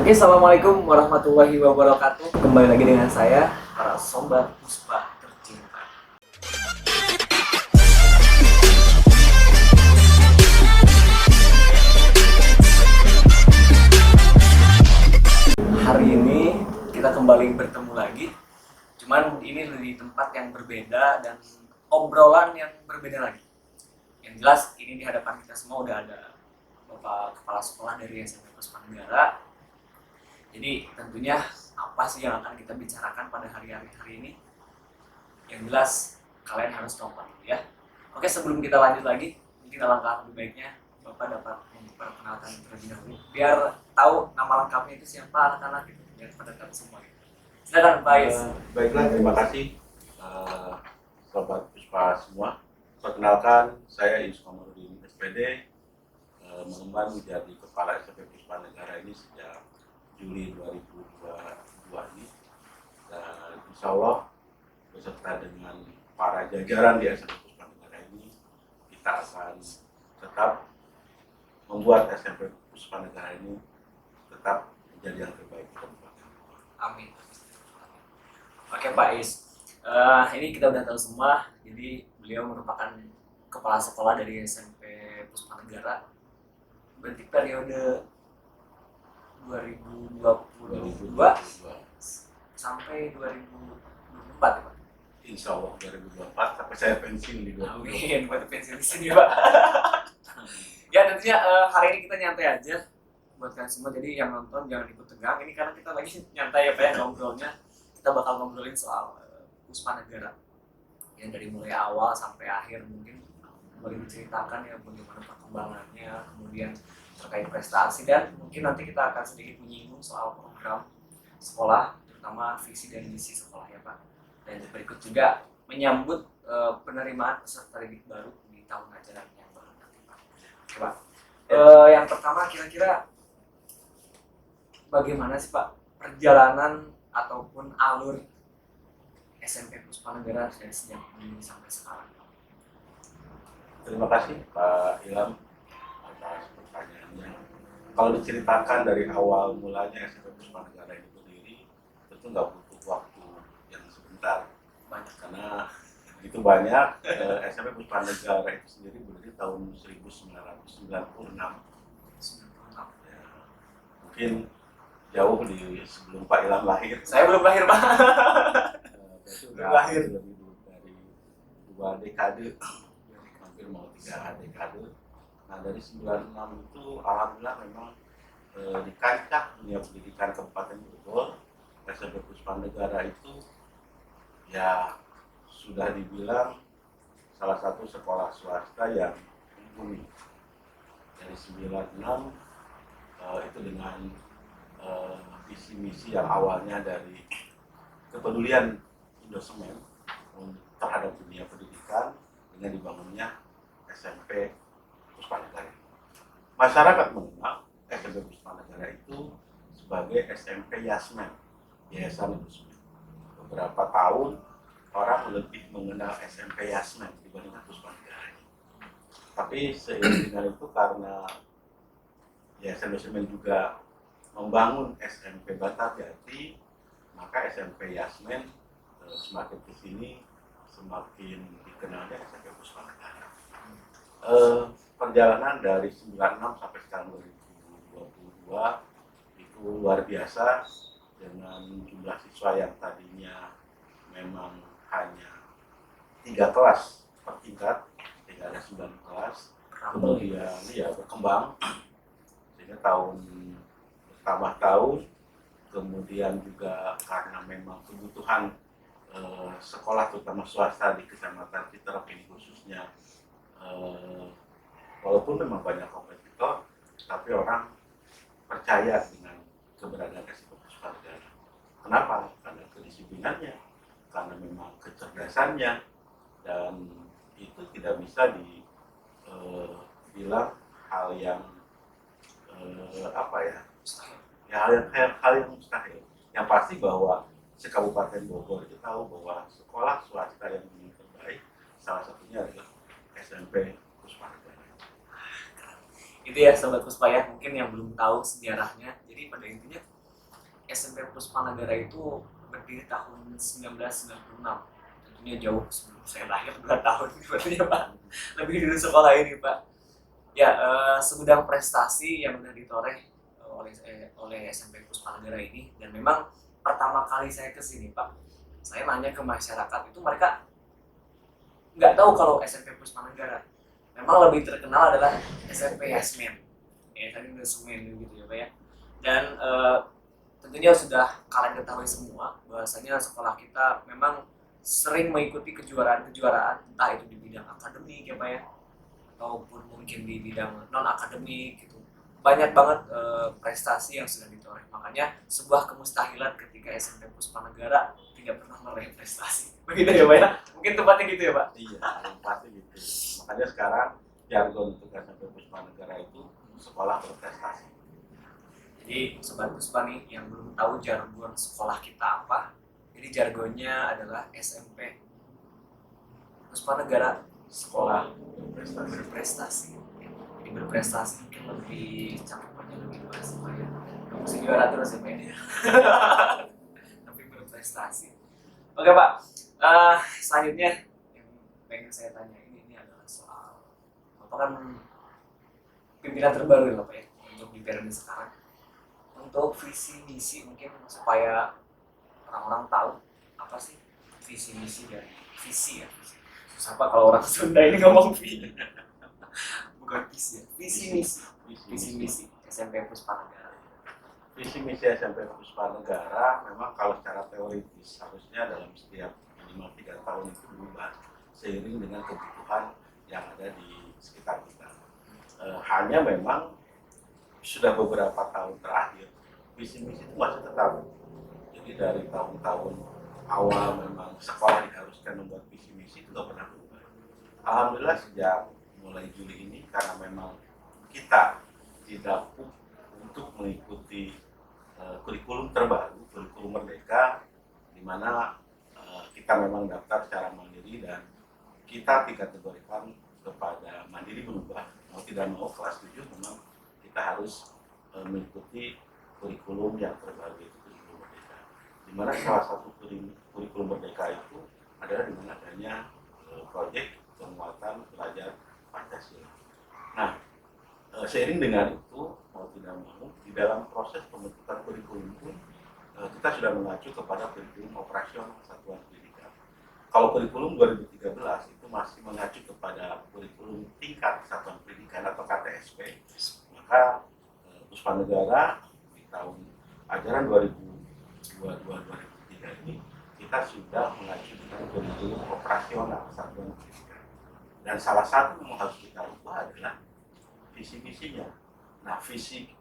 Oke, assalamualaikum warahmatullahi wabarakatuh. Kembali lagi dengan saya, para sobat Puspa tercinta. Hari ini kita kembali bertemu lagi. Cuman ini di tempat yang berbeda dan obrolan yang berbeda lagi. Yang jelas ini di hadapan kita semua udah ada Bapak Kepala Sekolah dari SMP Puspa Negara. Jadi tentunya apa sih yang akan kita bicarakan pada hari-hari ini? Yang jelas kalian harus kompak ya. Oke, sebelum kita lanjut lagi, mungkin alangkah lebih baiknya Bapak dapat memperkenalkan terlebih dahulu biar tahu nama lengkapnya itu siapa anak-anak gitu, biar pada tahu semua gitu. Silakan Pak Is. Baiklah, terima kasih Sobat Puspa semua. Perkenalkan, saya Is Komarudin SPD, mengemban menjadi Kepala SMP Puspa Negara ini sejak Juli 2022 ini. Dan insya Allah beserta dengan para jajaran di SMP Puspa Negara ini, kita akan tetap membuat SMP Puspa Negara ini tetap menjadi yang terbaik. Amin. Oke Pak Is, ini kita udah tahu semua. Jadi beliau merupakan kepala sekolah dari SMP Puspa Negara. Berarti periode 2022 sampai 2024 ya Pak? Insya Allah 2024 sampai saya pensiun di 2024. Amin, buat pensiun di sini Pak. Ya tentunya hari ini kita nyantai aja buat kalian semua. Jadi yang nonton jangan ikut tegang. Ini karena kita lagi nyantai ya Pak ya ngobrolnya. Kita bakal ngobrolin soal Puspa Negara. Yang dari mulai awal sampai akhir mungkin boleh diceritakan ya bagaimana perkembangannya, kemudian terkait prestasi, dan mungkin nanti kita akan sedikit menyinggung soal program sekolah, terutama visi dan misi sekolah ya Pak. Dan berikut juga menyambut penerimaan peserta didik baru di tahun ajaran yang baru nanti Pak. Oke Pak. Yang pertama kira-kira bagaimana sih Pak perjalanan ataupun alur SMP Puspa Negara dari sejak ini sampai sekarang? Terima kasih Pak Ilham atas pertanyaannya. Kalau diceritakan dari awal mulanya SMP Puspa Negara itu berdiri, tentu nggak butuh waktu yang sebentar. Banyak. Karena begitu banyak. SMP Puspa Negara itu sendiri berdiri tahun 1996. Ya, mungkin jauh di sebelum Pak Ilham lahir. Saya belum lahir Pak. Berarti Belum lahir. lebih dulu dari 2 dekade, hampir mau 3 dekade. Nah dari 96 itu alhamdulillah memang di kancah dunia pendidikan Kabupaten Bogor, SMP Puspa Negara itu ya sudah dibilang salah satu sekolah swasta yang mumpuni. Dari 96 itu dengan visi misi yang awalnya dari kepedulian Indosemen terhadap dunia pendidikan dengan dibangunnya SMP Puspa Negara. Masyarakat mengenal SMP Puspa Negara itu sebagai SMP Yasmen, Yayasan Indosemen. Beberapa tahun orang lebih mengenal SMP Yasmen dibandingkan Puspa Negara. Tapi seiring dengan itu karena Yayasan Indosemen juga membangun SMP Batarjati, maka SMP Yasmen semakin kesini semakin dikenalnya SMP Puspa Negara. Perjalanan dari 96 sampai sekarang 2022 itu luar biasa dengan jumlah siswa yang tadinya memang hanya 3 kelas per tingkat, tidak ada 9 kelas, kemudian ya berkembang sehingga tahun bertambah tahun, kemudian juga karena memang kebutuhan sekolah terutama swasta di Kecamatan Citerep ini khususnya, walaupun memang banyak kompetitor, tapi orang percaya dengan keberadaan SMP Puspa Negara. Kenapa? Karena kedisiplinannya, karena memang kecerdasannya, dan itu tidak bisa dibilang hal yang hal yang mustahil. Yang pasti bahwa Kabupaten Bogor itu tahu bahwa sekolah swasta yang terbaik salah satunya adalah SMP Puspa Negara. Itu ya Sobat Puspa ya, mungkin yang belum tahu sejarahnya. Jadi pada intinya SMP Puspanegara itu berdiri tahun 1996. Tentunya jauh sebelum saya lahir 2 tahun berarti ya Pak. Lebih dulu sekolah ini Pak. Ya, segudang prestasi yang sudah ditoreh oleh SMP Puspanegara ini, dan memang pertama kali saya ke sini Pak, saya nanya ke masyarakat itu mereka nggak tahu kalau SMP Puspanegara. Memang lebih terkenal adalah SMP Yasmin. Ya, tadi udah semen gitu ya Pak ya. Dan tentunya sudah kalian ketahui semua bahwasanya sekolah kita memang sering mengikuti kejuaraan-kejuaraan, entah itu di bidang akademik ya Pak ya, ataupun mungkin di bidang non akademik gitu. Banyak banget prestasi yang sudah ditoreh. Makanya sebuah kemustahilan ketika SMP Puspanegara tidak pernah meraih prestasi. Begitu ya Pak ya? Mungkin tempatnya gitu ya Pak? Iya, pasti gitu. Makanya sekarang jargon untuk SMP Puspanegara itu sekolah berprestasi. Jadi Sobat Puspa nih yang belum tahu jargon sekolah kita apa, jadi jargonnya adalah SMP Puspanegara Sekolah berprestasi. Jadi berprestasi mungkin lebih cakupannya lebih luas Pak ya. Nggak mesti juara terus ya Pak ya. Tapi berprestasi. Oke Pak, selanjutnya yang pengen saya tanya ini adalah soal apa kan pimpinan terbaru ya Pak ya untuk di periode sekarang. Untuk visi misi mungkin supaya orang-orang tahu apa sih visi misi dari visi ya. Susah Pak kalau orang Sunda ini ngomong visi. Bukan visi ya, visi misi SMP Puspanegara. Visi misi SMP Puspanegara memang kalau secara teoritis harusnya dalam setiap minimal 3 tahun itu berubah seiring dengan kebutuhan yang ada di sekitar kita. Hanya memang sudah beberapa tahun terakhir visi misi itu masih tetap. Jadi dari tahun-tahun awal memang sekolah diharuskan membuat visi misi itu nggak pernah berubah. Alhamdulillah sejak mulai Juli ini karena memang kita tidak untuk mengikuti kurikulum terbaru, kurikulum Merdeka, di mana kita memang daftar secara mandiri dan kita dikategorikan kepada mandiri berubah. Mau tidak mau kelas 7 memang kita harus mengikuti kurikulum yang terbaru itu kurikulum Merdeka. Di mana salah satu kurikulum Merdeka itu adalah dengan adanya proyek penguatan belajar Pancasila. Nah, seiring dengan itu mau tidak mau di dalam proses pembentukan kurikulum pun kita sudah mengacu kepada kurikulum operasional satuan pendidikan. Kalau kurikulum 2013 itu masih mengacu kepada kurikulum tingkat satuan pendidikan atau KTSP, maka Puspanegara di tahun ajaran 2022-2023 ini kita sudah mengacu dengan kurikulum operasional satuan pendidikan. Dan salah satu yang harus kita ubah adalah visi misinya. Nah, visi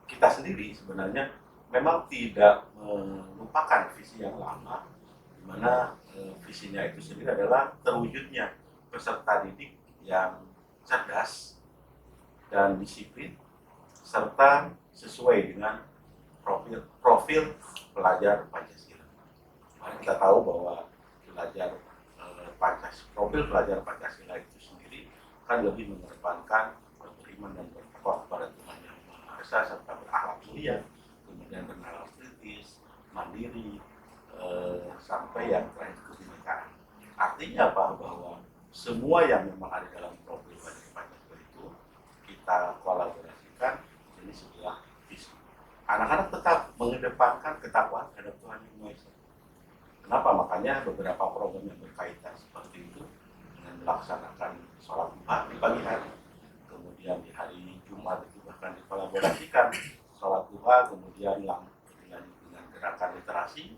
kita sendiri sebenarnya memang tidak melupakan visi yang lama, di mana visinya itu sendiri adalah terwujudnya peserta didik yang cerdas dan disiplin serta sesuai dengan profil pelajar Pancasila. Karena kita tahu bahwa profil pelajar Pancasila itu sendiri kan lebih mengedepankan beriman dan bertakwa kepada Tuhan Yang Maha Esa serta berakhlak mulia, kemudian bernalar kritis, mandiri, sampai yang terakhir kebinekaan. Artinya apa? Bahwa semua yang memang ada dalam profil pelajar Pancasila itu kita kolaborasikan jadi sebuah visi. Anak-anak tetap mengedepankan ketakwaan terhadap Tuhan Yang Maha Esa. Kenapa? Makanya beberapa program yang berkaitan seperti itu dengan melaksanakan sholat duha di pagi hari, kemudian di hari Jumat itu bahkan dikolaborasikan sholat duha, kemudian dengan gerakan literasi,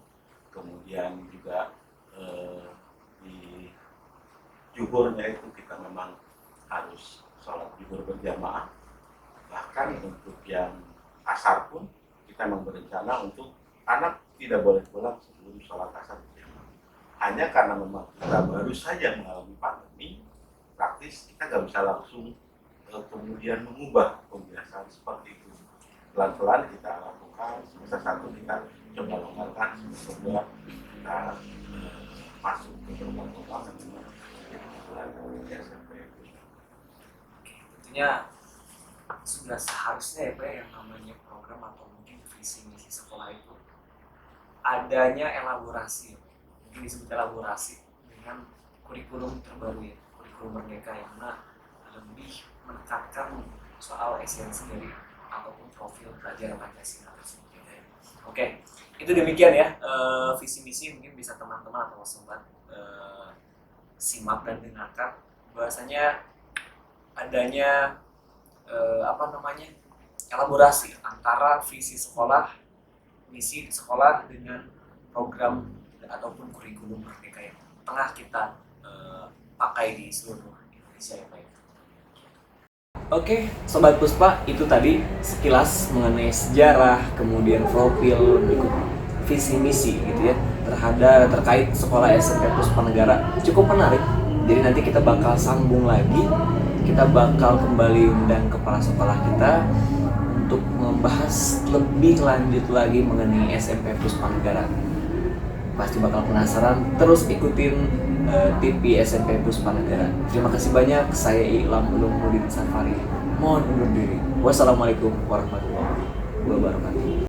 kemudian juga di juhurnya itu kita memang harus sholat juhur berjamaah, bahkan untuk yang asar pun kita memang berencana untuk anak tidak boleh pulang sebelum sholat asar berjamaah. Hanya karena memang kita baru saja mengalami pandemi, praktis kita nggak bisa langsung kemudian mengubah kebiasaan seperti itu. Pelan-pelan kita lakukan, semester 1 kita coba longgarkan, semester 2 kita masuk ke program-program yang memang di SMP. Tentunya sudah seharusnya ya Pak yang namanya program atau mungkin visi misi sekolah itu adanya elaborasi, mungkin disebut elaborasi dengan kurikulum terbaru ya, kurikulum merdeka yang mana lebih menekankan soal esensi dari ataupun profil pelajar Pancasila tersebut ya. Oke, itu demikian ya visi misi, mungkin bisa teman-teman atau sobat simak dan dengarkan bahwasanya adanya elaborasi antara visi sekolah, misi sekolah dengan program ataupun kurikulum merdeka yang tengah kita pakai di seluruh Indonesia ya Pak. Oke, Sobat Puspa, itu tadi sekilas mengenai sejarah, kemudian profil, berikut visi misi gitu ya terkait sekolah SMP Puspa Negara. Cukup menarik. Jadi nanti kita bakal sambung lagi, kita bakal kembali undang kepala sekolah kita untuk membahas lebih lanjut lagi mengenai SMP Puspa Negara. Pasti bakal penasaran, terus ikutin TV SMP Puspa Negara. Terima kasih banyak, saya Ilham Ulumuddin Safari. Mohon undur diri. Wassalamualaikum warahmatullahi wabarakatuh.